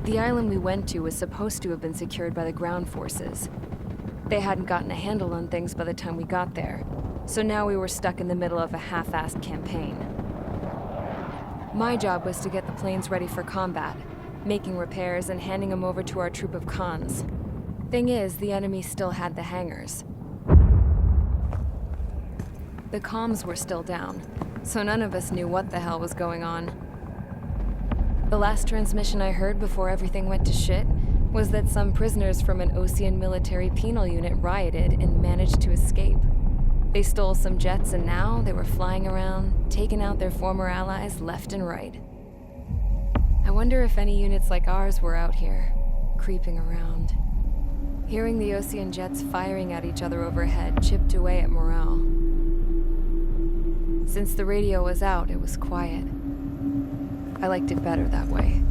The island we went to was supposed to have been secured by the ground forces. They hadn't gotten a handle on things by the time we got there, so now we were stuck in the middle of a half-assed campaign. My job was to get the planes ready for combat, making repairs and handing them over to our troop of cons. Thing is, the enemy still had the hangars. The comms were still down, so none of us knew what the hell was going on. The last transmission I heard before everything went to shit was that some prisoners from an Osean military penal unit rioted and managed to escape. They stole some jets and now they were flying around, taking out their former allies left and right. I wonder if any units like ours were out here, creeping around. Hearing the Osean jets firing at each other overhead chipped away at morale. Since the radio was out, it was quiet. I liked it better that way.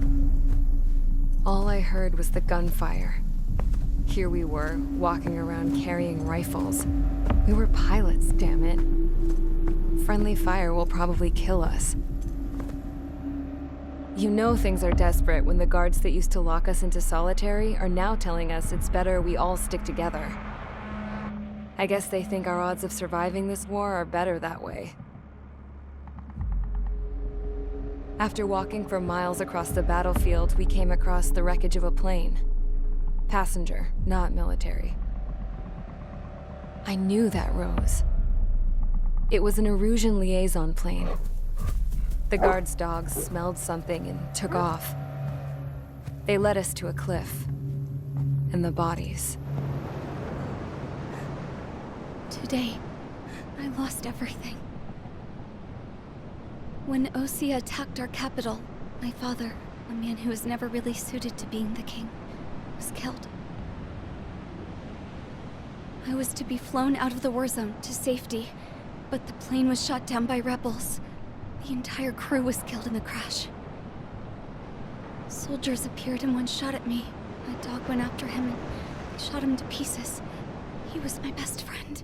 All I heard was the gunfire. Here we were, walking around carrying rifles. We were pilots, damn it. Friendly fire will probably kill us. You know things are desperate when the guards that used to lock us into solitary are now telling us it's better we all stick together. I guess they think our odds of surviving this war are better that way. After walking for miles across the battlefield, we came across the wreckage of a plane. Passenger, not military. I knew that rose. It was an Erusian liaison plane. The guards' dogs smelled something and took off. They led us to a cliff. And the bodies. Today, I lost everything. When Osea attacked our capital, my father, a man who was never really suited to being the king, was killed. I was to be flown out of the war zone to safety, but the plane was shot down by rebels. The entire crew was killed in the crash. Soldiers appeared and one shot at me. My dog went after him and I shot him to pieces. He was my best friend.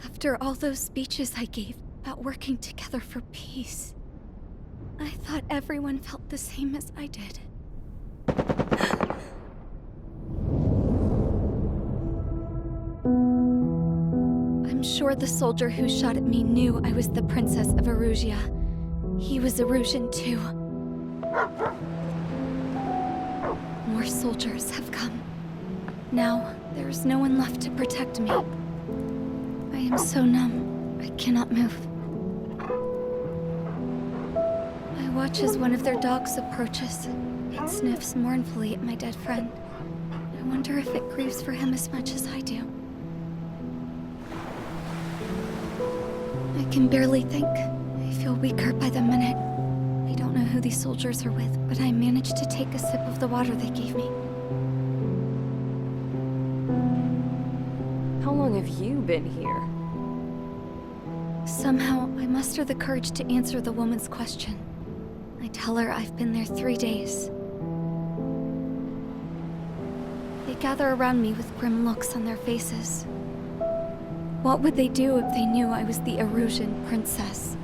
After all those speeches I gave about working together for peace, I thought everyone felt the same as I did. I'm sure the soldier who shot at me knew I was the Princess of Erusia. He was Erusian too. More soldiers have come. Now, there is no one left to protect me. I am so numb, I cannot move. I watch as one of their dogs approaches. It sniffs mournfully at my dead friend. I wonder if it grieves for him as much as I do. I can barely think. I feel weaker by the minute. I don't know who these soldiers are with, but I managed to take a sip of the water they gave me. How long have you been here? Somehow, I muster the courage to answer the woman's question. I tell her I've been there 3 days. They gather around me with grim looks on their faces. What would they do if they knew I was the Erusian princess?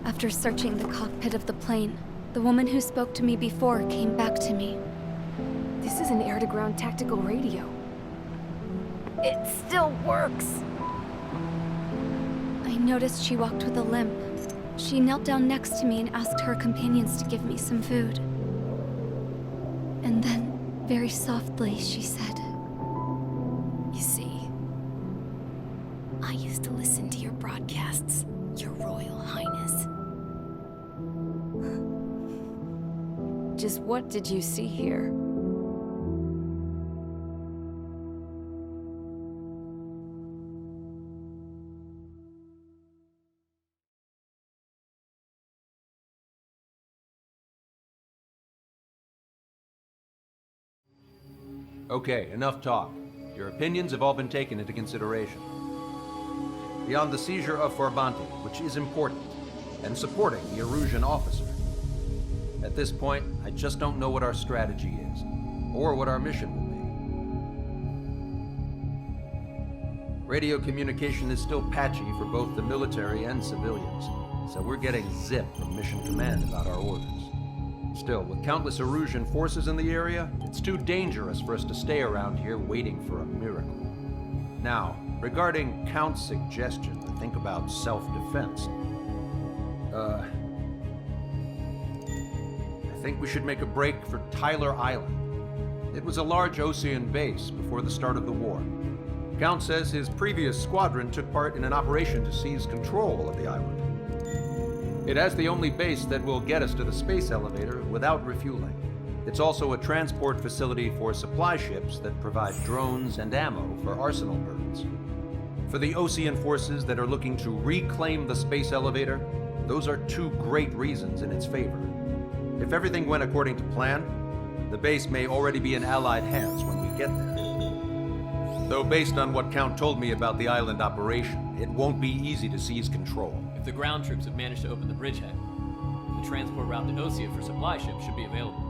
After searching the cockpit of the plane, the woman who spoke to me before came back to me. This is an air-to-ground tactical radio. It still works! I noticed she walked with a limp. She knelt down next to me and asked her companions to give me some food. And then, very softly, she said, You see, I used to listen to your broadcasts, Your Royal Highness. Just what did you see here? Okay, enough talk. Your opinions have all been taken into consideration. Beyond the seizure of Farbanti, which is important, and supporting the Erusian officer, at this point, I just don't know what our strategy is, or what our mission will be. Radio communication is still patchy for both the military and civilians. so we're getting zip from Mission Command about our orders. Still, with countless Erusian forces in the area, it's too dangerous for us to stay around here waiting for a miracle. Now, regarding Count's suggestion to think about self-defense, I think we should make a break for Tyler Island. It was a large Osean base before the start of the war. Count says his previous squadron took part in an operation to seize control of the island. It has the only base that will get us to the space elevator without refueling. It's also a transport facility for supply ships that provide drones and ammo for arsenal birds. For the Osean forces that are looking to reclaim the space elevator, those are two great reasons in its favor. If everything went according to plan, the base may already be in Allied hands when we get there. Though based on what Count told me about the island operation, it won't be easy to seize control. If the ground troops have managed to open the bridgehead, the transport route to Osea for supply ships should be available.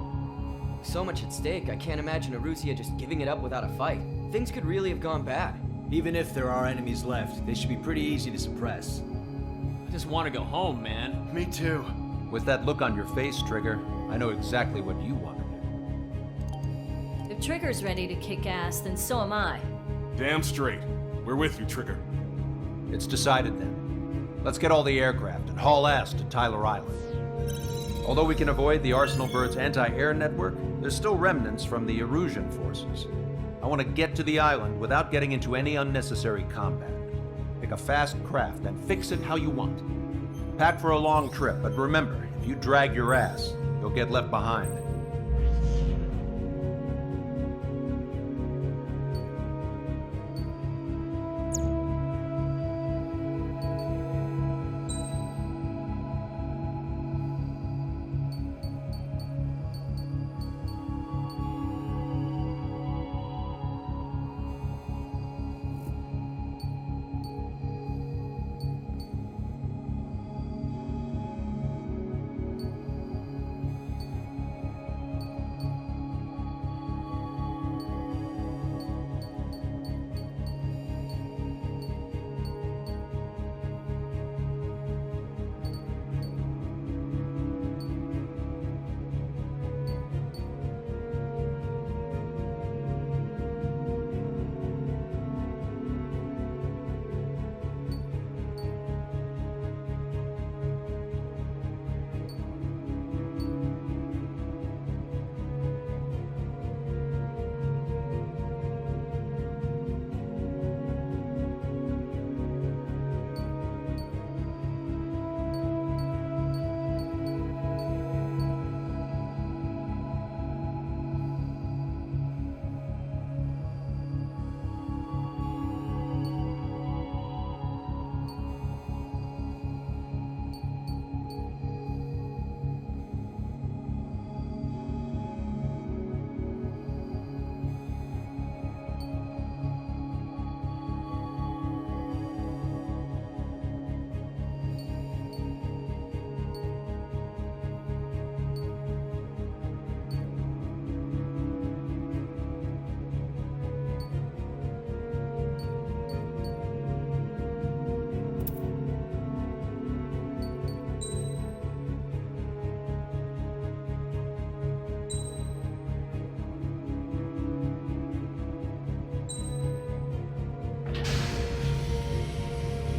So much at stake, I can't imagine Erusia just giving it up without a fight. Things could really have gone bad. Even if there are enemies left, they should be pretty easy to suppress. I just want to go home, man. Me too. With that look on your face, Trigger, I know exactly what you want to do. If Trigger's ready to kick ass, then so am I. Damn straight. We're with you, Trigger. It's decided then. Let's get all the aircraft and haul ass to Tyler Island. Although we can avoid the Arsenal Bird's anti-air network, there's still remnants from the Erusian forces. I want to get to the island without getting into any unnecessary combat. Pick a fast craft and fix it how you want. Pack for a long trip, but remember, if you drag your ass, you'll get left behind.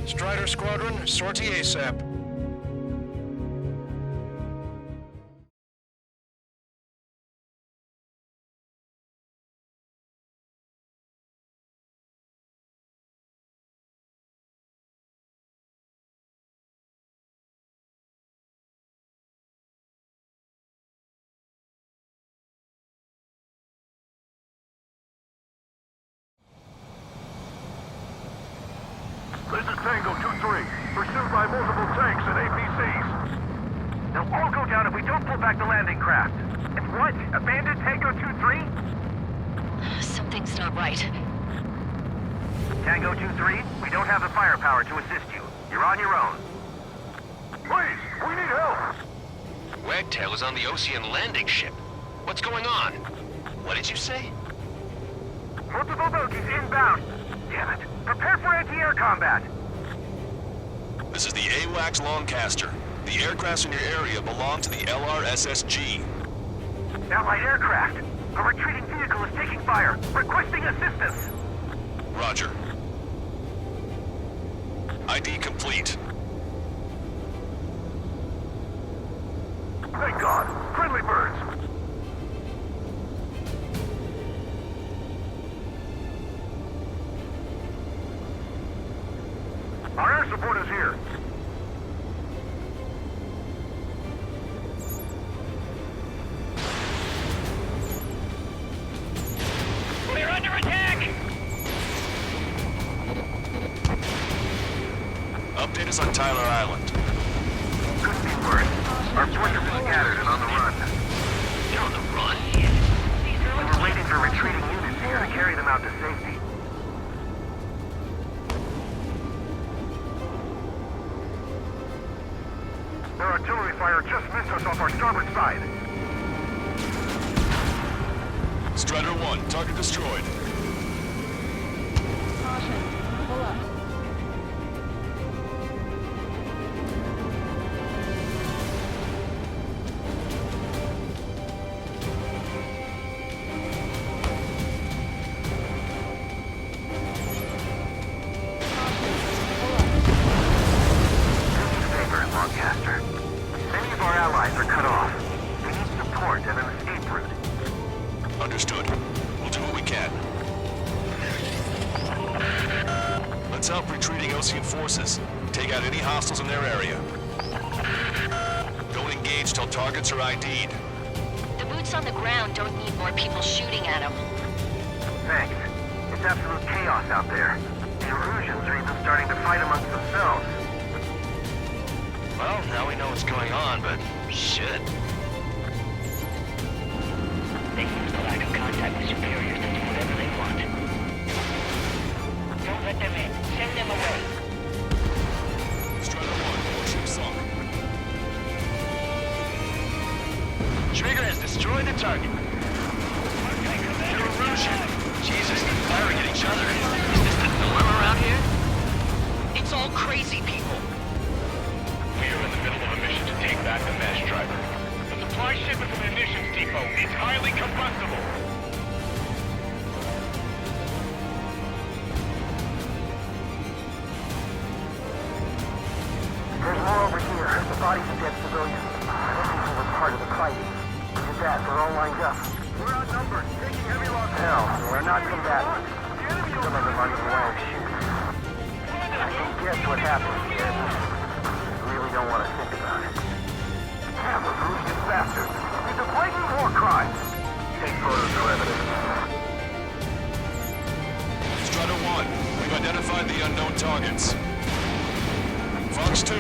Strider Squadron, sortie ASAP. This is Tango 2-3, pursued by multiple tanks and APCs. They'll all go down if we don't pull back the landing craft. And what? Abandon Tango 2-3? Something's not right. Tango 2-3, we don't have the firepower to assist you. You're on your own. Please, we need help! Wagtail is on the Osean landing ship. What's going on? What did you say? Multiple bogies inbound. Damn it. Prepare for anti-air combat. This is the AWACS Lancaster. The aircrafts in your area belong to the LRSSG. Allied aircraft! A retreating vehicle is taking fire! Requesting assistance! Roger. ID complete. Thank God! Friendly birds! Our air support is here. We're under attack! Update us on Tyler Island. Couldn't be worse. Our forces are scattered and on the run. You're on the run? We were waiting for retreating units here to carry them out to safety. Their artillery fire just missed us off our starboard side. Strider 1, target destroyed. Lancaster. Many of our allies are cut off. We need support and an escape route. Understood. We'll do what we can. Let's help retreating Osean forces. Take out any hostiles in their area. Don't engage till targets are ID'd. The boots on the ground don't need more people shooting at them. Thanks. It's absolute chaos out there. The Erusians are even starting to fight amongst themselves. Well, now we know what's going on, but shit. They use the lack of contact with superiors to do whatever they want. Don't let them in. Send them away. Strider 1, warship sunk. Trigger has destroyed the target. Erusian. Jesus, they're firing at each other. Is this the norm around here? It's all crazy people. We are in the middle of a mission to take back the mesh driver. The supply ship at the munitions depot is highly combustible. There's more over here. The bodies of dead civilians. I don't think they were part of the fighting. Look at that. They're all lined up. We're outnumbered. Taking heavy losses. Hell, we're not combatants. Some of them aren't even wearing shoes. I can guess what happened here. Really don't want to think about it. Damn, those Russian bastards. It's a blatant war crime. Take photos for evidence. Strider 1, we've identified the unknown targets. Fox 2.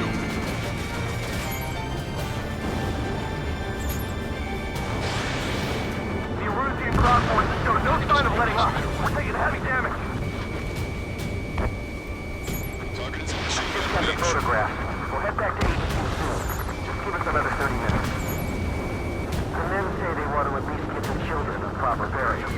The Erusian ground forces show no sign of letting up. We're taking heavy damage. Target is in the shoot Just got the photograph. We'll head back to HQ soon. Just give us another 30 minutes. The men say they want to at least get the children a proper burial.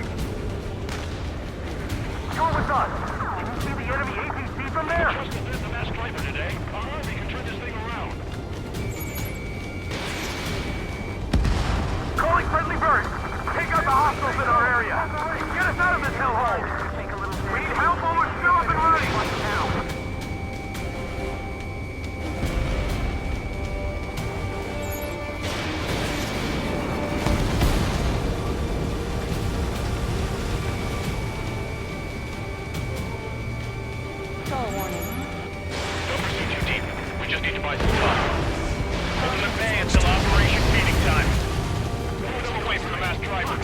Go with us. Can you see the enemy APC from there? Just did the mass driver today. They can turn this thing around. Calling friendly birds. Take out the hostiles in our area. Get us out of this hellhole. We need help while we're still up and running. Don't pursue too deep. We just need to buy some time. Open the bay until operation feeding time. Move them away from the mass driver.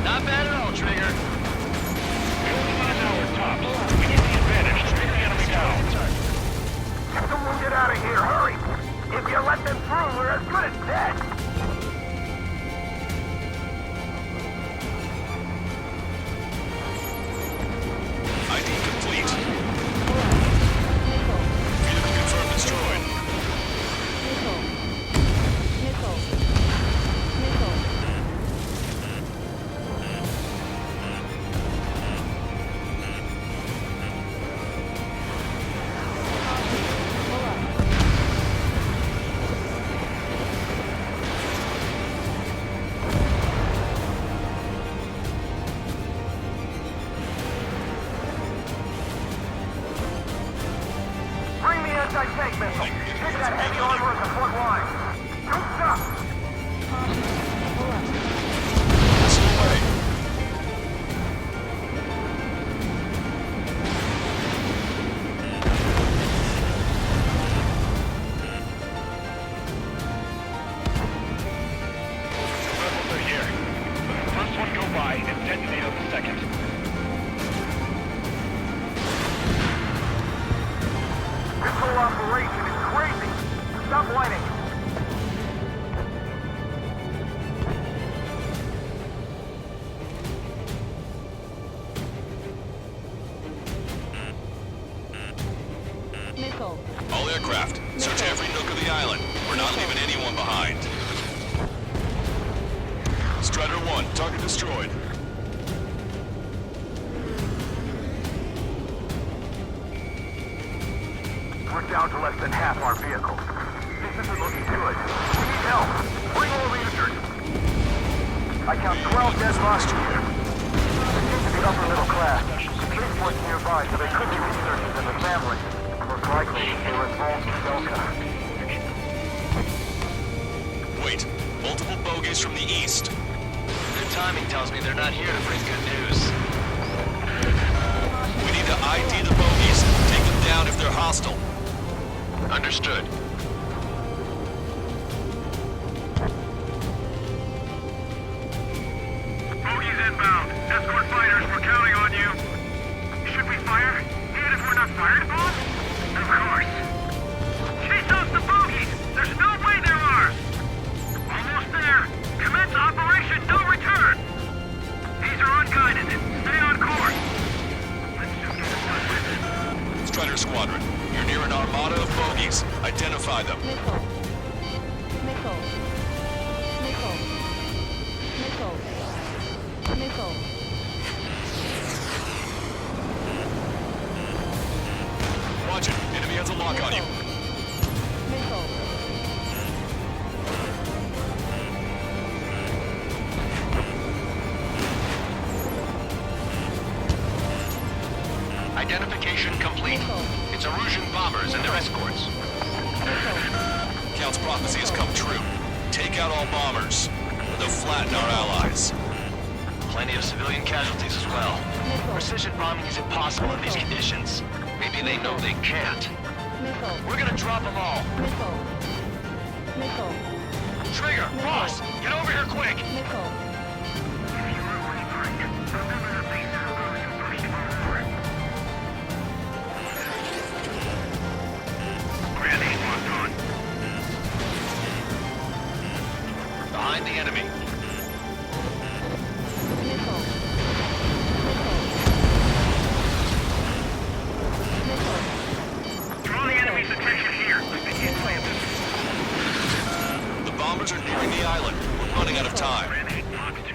Not bad at all, Trigger. We only got an hour tops. We need the advantage. Take the enemy down. Someone get out of here, hurry! If you let them through, we're as good as dead. ID complete. Vehicle confirmed destroyed. Strider 1, target destroyed. We're down to less than half our vehicles. This isn't looking good. We need help. Bring all the injured. I count 12 dead last year. They seem to be upper middle class. Police force nearby, so they could be researchers and the family. Most likely, they were involved in Delta. Wait, multiple bogies from the east. Good timing tells me they're not here to bring good news. We need to ID the bogies. Take them down if they're hostile. Understood. Bogies inbound. Escort fighters, we're counting on you. Should we fire? Even if we're not fired upon? Of course. Chase off the bogies! There's no way they're ours! Almost there. Commence Operation No Return! These are unguided. Stay on course. Let's just get it done with it. Strider Squadron, you're near an armada of bogies. Identify them. Nickel. Nickel. Nickel. Nickel. Nickel. Watch it. Enemy has a lock on you. Nickel. Identification complete. It's Erusian bombers and their escorts. Count's prophecy has come true. Take out all bombers. They'll flatten our allies. Plenty of civilian casualties as well. Precision bombing is impossible in these conditions. Maybe they know they can't. Nickel. We're gonna drop them all. Nickel. Nickel. Trigger, boss, get over here quick. Nickel. Grenade locked on. Behind the enemy. Nickel. Draw the enemy's attention here. The bombers are nearing the island. We're running out of time. Grenade locked.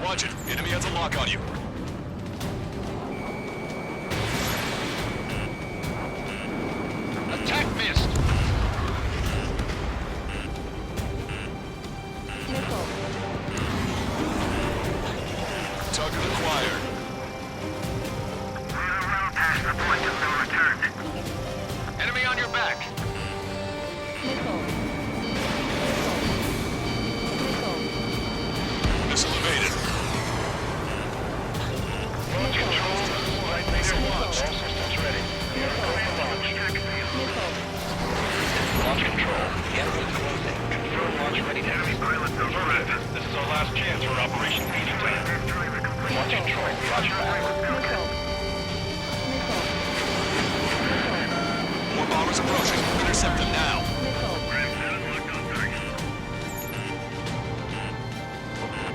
Watch it. Enemy has a lock on you. Attack missed. Nickel. Target acquired. We're around past the point of no return. Enemy on your back. Nickel. Nickel. Missile evaded. Launch control. Right leader. All systems ready. We are going to launch. Nickel. Launch control. The enemy is closing. Confirm launch ready. Enemy pilot alert. This is our last chance for Operation Phoenix Plan. Launch control. Roger that. Nickel. Nickel. More bombers approaching. Intercept them now. Nickel.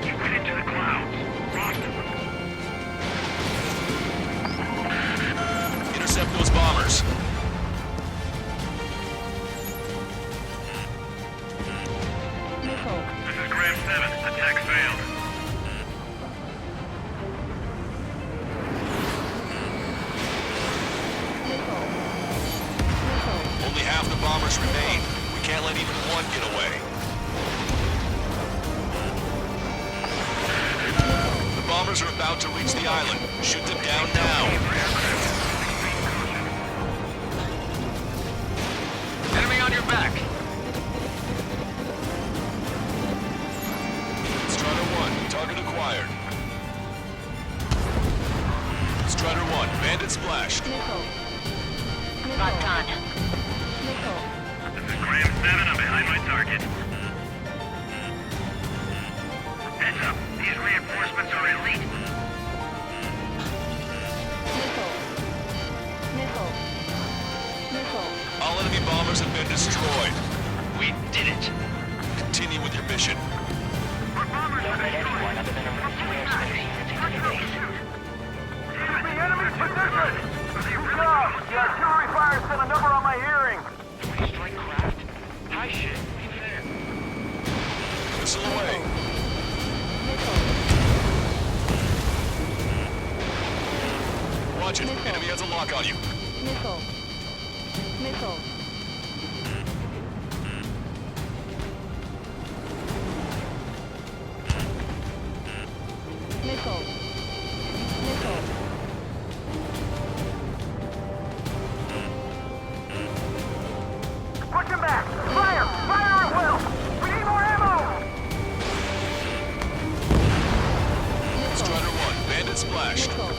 You went into the clouds. Lost them. Intercept those bombers. Nickel. This is Graham 7. Attack failed. Nickel. Nickel. Only half the bombers remain. We can't let even one get away. The bombers are about to reach the island. Shoot them down now. Enemy on your back. Strider 1, target acquired. Strider 1, bandit splashed. Nickel. Locked on. Nickel. This is Graham 7. I'm behind my target. Heads up. These reinforcements are elite. Nickel. Nickel. Nickel. All enemy bombers have been destroyed. We did it. Continue with your mission. Our bombers are destroyed. The enemy's position! Good job! The artillery fire sent a number on my hearing. Strike craft. High shit. Leave it there. Missile away. Watch it. Enemy has a lock on you. Missile. Missile. Missile. Missile. Push him back! Fire! Fire at will! We need more ammo! Strider 1, bandit splashed. Missile.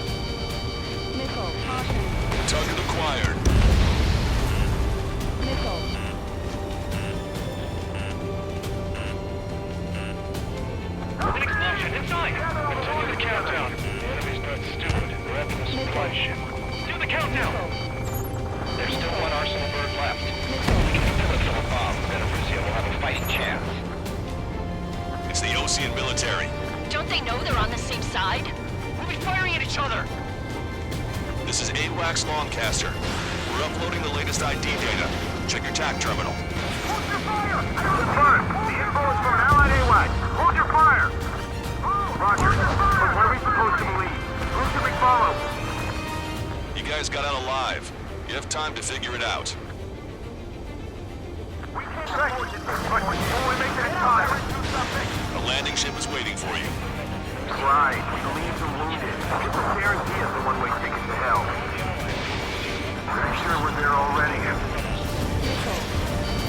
Missile. Caution. Target acquired. Missile. An explosion inside! Continue the countdown. The enemy's not stupid. They're after the supply ship. Do the countdown! There's still one Arsenal bird left. We can still fill a bomb, then Erusea will have a fighting chance. It's the Osean military. Don't they know they're on the same side? We'll be firing at each other. This is AWACS Longcaster. We're uploading the latest ID data. Check your TAC terminal. Hold your fire! Confirm! The info is from an allied AWAC. Hold your fire! Roger. But what are we supposed to believe? Who should we follow? You guys got out alive. You have time to figure it out. We can't afford to but before we make it in time. A landing ship is waiting for you. Right, we leave the wounded. It's a guarantee of the one-way ticket to hell. Pretty sure we're there already.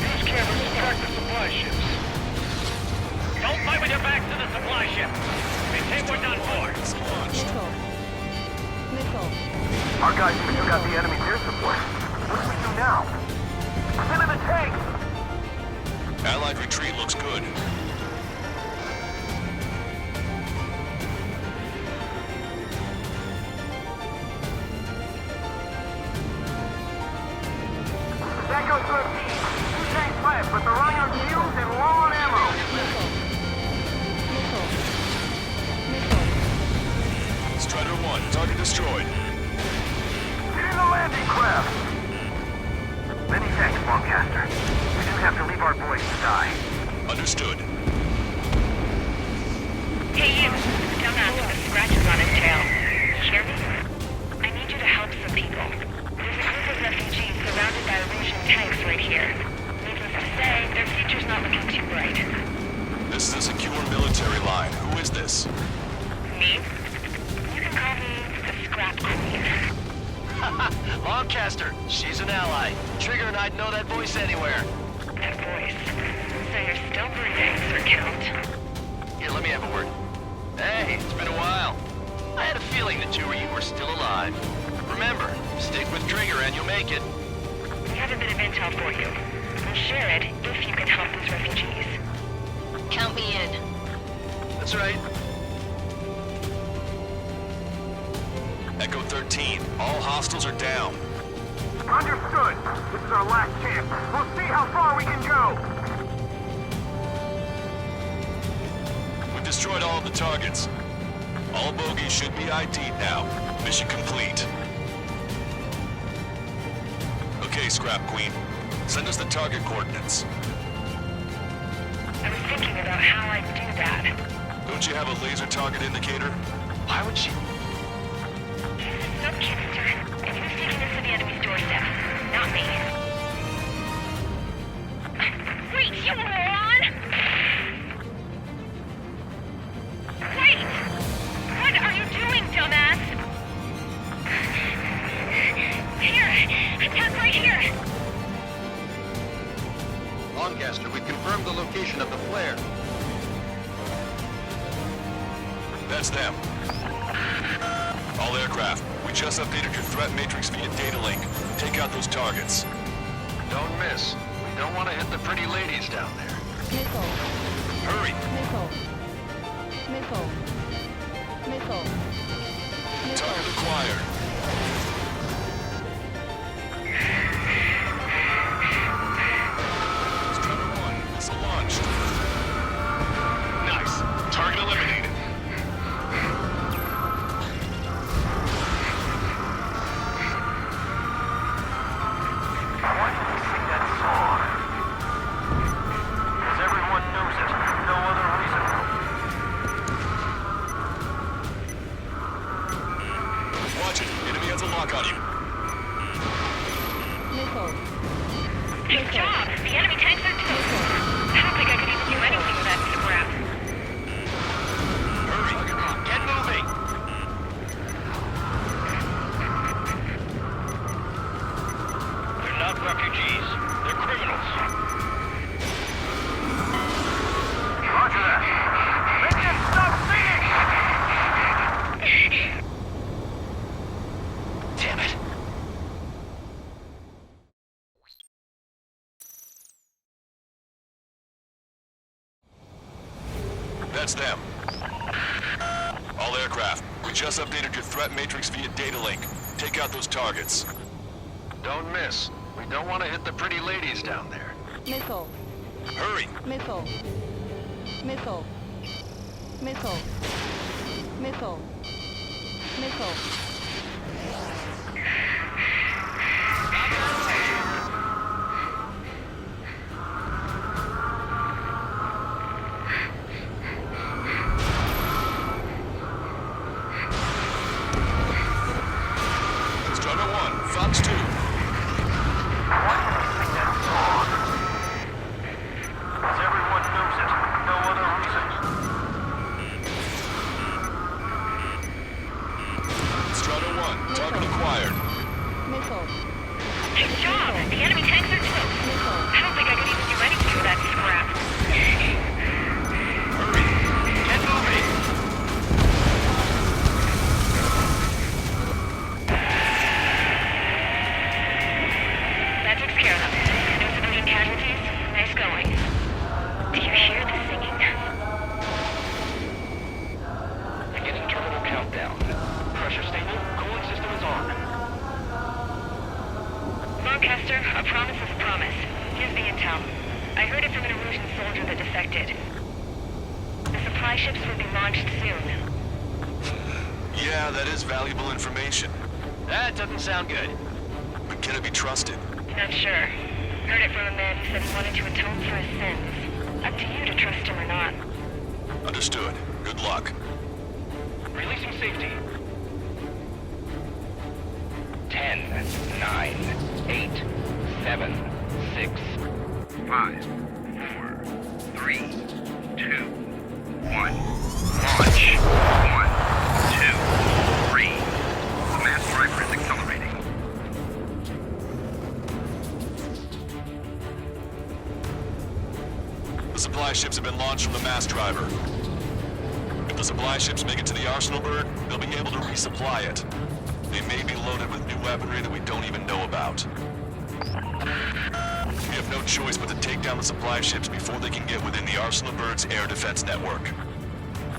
Use cameras to track the supply ships. Don't fight with your backs to the supply ship. We think we're done for. Missile. Missile. Our guys even took out the enemy's air support. What do we do now? Send in the tank! Allied retreat looks good. That goes 13. 2 tanks left, but they're running on fuels and low on ammo. Missile. Missile. Missile. Strider 1, target destroyed. Get in the landing craft! Many thanks, Longcaster. We didn't have to leave our boys to die. Understood. Hey, you. Dumbass with the scratches on his tail. You hear me? I need you to help some people. There's a group of refugees surrounded by Erusian tanks right here. Needless to say, their future's not looking too bright. This is a secure military line. Who is this? Me? You can call me the Scrap Queen. Longcaster, she's an ally. Trigger and I'd know that voice anywhere. That voice. So you're still breathing, Sir Count. Here, let me have a word. Hey, it's been a while. I had a feeling the two of you were still alive. Remember, stick with Trigger and you'll make it. We have a bit of intel for you. We'll share it if you can help these refugees. Count me in. That's right. Echo 13, all hostiles are down. Understood. This is our last chance. We'll see how far we can go. We've destroyed all of the targets. All bogies should be ID'd now. Mission complete. Okay, Scrap Queen. Send us the target coordinates. I was thinking about how I'd do that. Don't you have a laser target indicator? Why would she? Subcanister. And who's taking this to the enemy's doorstep? Not me. Wait, you moron! Wait! What are you doing, dumbass? Here! Attack right here! Longcaster, we've confirmed the location of the flare. That's them. All aircraft, we just updated your threat matrix via data link. Take out those targets. Don't miss. We don't want to hit the pretty ladies down there. Missile. Hurry! Missile. Missile. Missile. Target acquired. Strider 1, missile launched. Nice. Target eliminated. Why do we sing that song? Because everyone knows it. No other That's them. All aircraft, we just updated your threat matrix via data link. Take out those targets. Don't miss. We don't want to hit the pretty ladies down there. Missile. Hurry! Missile. Missile. Missile. Missile. Missile. Strider 1, Fox 2. Everyone knows it. No other reason. Strider 1, target acquired. Missile. Good job! The enemy tanks are toast. Missile. I don't think I could even do anything with that scrap. Hurry! Get moving! That takes care of them. No civilian casualties? Nice going. Do you hear the singing? Beginning terminal countdown. Pressure stable. Cooling system is on. Lancaster, a promise is a promise. Here's the intel. I heard it from an Erusian soldier that defected. The supply ships will be launched soon. Yeah, that is valuable information. That doesn't sound good. But can it be trusted? Not sure. Heard it from a man who said he wanted to atone for his sins. Up to you to trust him or not. Understood. Good luck. Releasing safety. 10, 9, 8, 7, 6, 5, 4, 3, 2, 1. Launch. 1, 2, 3. The mass driver is accelerating. The supply ships have been launched from the mass driver. If the supply ships make it to the Arsenal Bird, they'll be able to resupply it. They may be loaded with new weaponry that we don't even know about. We have no choice but to take down the supply ships before they can get within the Arsenal Bird's air defense network.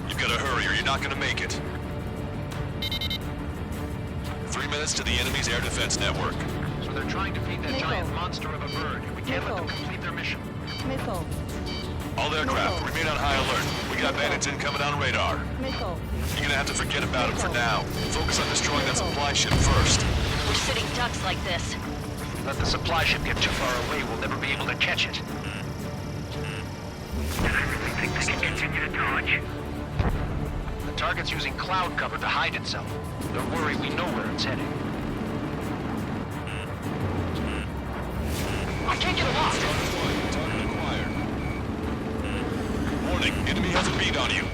You've got to hurry or you're not going to make it. 3 minutes to the enemy's air defense network. So they're trying to feed that Missile. giant monster of a bird. We can't let them Missile. complete their mission. Missile. All aircraft, Missile. remain on high alert. We got bandits incoming on radar. Missile. You're gonna have to forget about them for now. Focus on destroying that supply ship first. We're sitting ducks like this. Let the supply ship get too far away, we'll never be able to catch it. And I really think they can continue to dodge. The target's using cloud cover to hide itself. Don't worry, we know where it's heading. I can't get it off! Target acquired. Warning, enemy has a beat on you.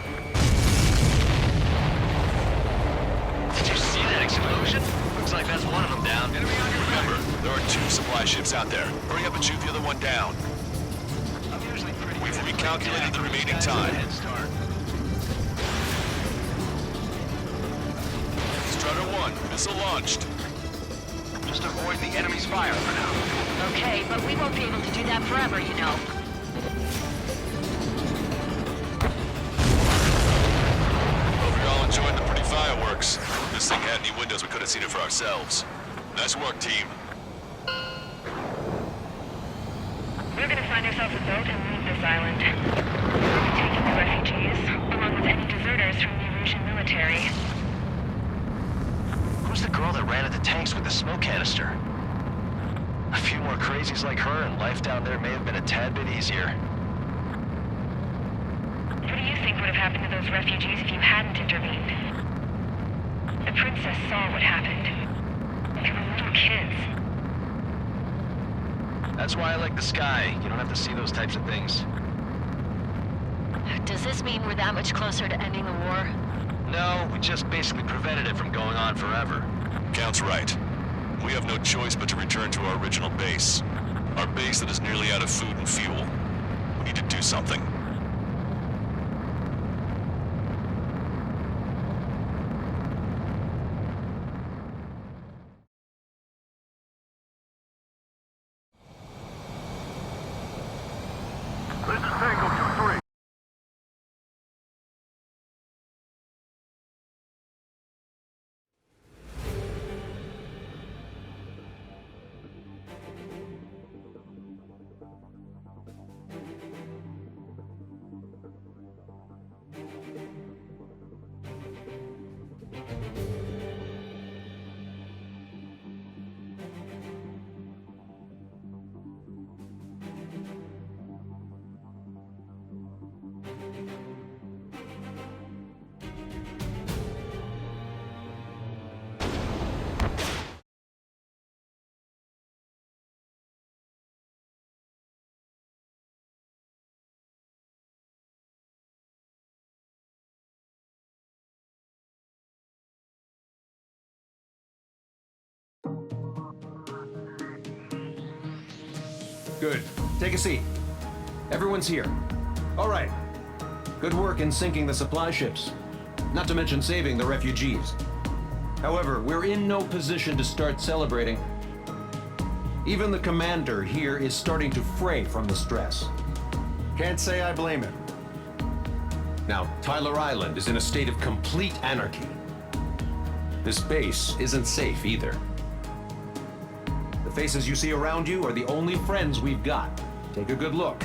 Did you see that explosion? Looks like that's one of them down. Enemy on your Remember, there are 2 supply ships out there. Hurry up and shoot the other one down. I'm usually pretty We've good at recalculated the taking remaining guys with a time. head start. Strutter 1, missile launched. Just avoid the enemy's fire for now. Okay, but we won't be able to do that forever, you know. Hope you're all enjoying the pretty fireworks. If this thing had any windows, we could have seen it for ourselves. Nice work, team. We're gonna find ourselves a boat and leave this island. We'll be taking the refugees, along with any deserters from the Erusian military. Who's the girl that ran at the tanks with the smoke canister? A few more crazies like her and life down there may have been a tad bit easier. What do you think would have happened to those refugees if you hadn't intervened? The princess saw what happened. They were little kids. That's why I like the sky. You don't have to see those types of things. Does this mean we're that much closer to ending the war? No, we just basically prevented it from going on forever. Count's right. We have no choice but to return to our original base. Our base that is nearly out of food and fuel. We need to do something. Good. Take a seat. Everyone's here. All right. Good work in sinking the supply ships. Not to mention saving the refugees. However, we're in no position to start celebrating. Even the commander here is starting to fray from the stress. Can't say I blame him. Now, Tyler Island is in a state of complete anarchy. This base isn't safe either. The faces you see around you are the only friends we've got. Take a good look.